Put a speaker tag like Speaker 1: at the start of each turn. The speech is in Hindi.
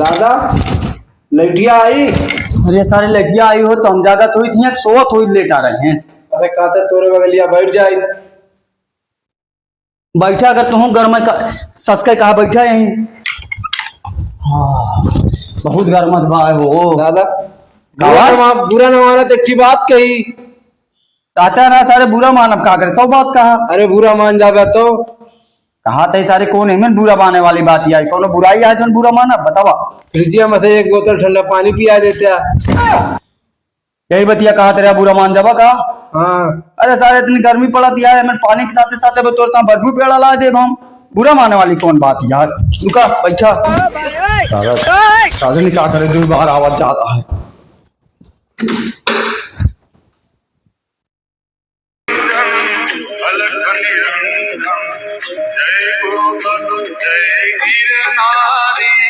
Speaker 1: दादा लड़कियां आई।
Speaker 2: अरे सारे लड़कियां आई हो तो हम जागा तो थी सोवत हो लेट आ रहे हैं।
Speaker 1: ऐसे कहते तोरे बगलिया बैठ जाए।
Speaker 2: बैठा अगर तुम घर में सस के कहा बैठा यहीं। हाँ बहुत गर्मत भाई हो
Speaker 1: दादा
Speaker 2: गावा
Speaker 1: बुरा न माना तो अच्छी बात कही।
Speaker 2: आता ना सारे बुरा मानब का करे सब बात कहा।
Speaker 1: अरे बुरा मान जावे तो
Speaker 2: कहा थे सारे कौन है बुरा माने वाली बात आई कौन बुराई है जो बुरा माना बतावा।
Speaker 1: फ्रिजिया में से एक बोतल ठंडा पानी पिया देते।
Speaker 2: यही बतिया कहा तेरा बुरा मान जावा का।
Speaker 1: हाँ
Speaker 2: अरे सारे इतनी गर्मी पड़ा दिया है मैं पानी के साथ साथ तोड़ता बर्फी पेड़ा ला दे हम बुरा माने वाली कौन बात यार। रुका बैठा साधन क्या करे दो बार आवाज ज्यादा है।
Speaker 3: जय गोपद जय गिरनारी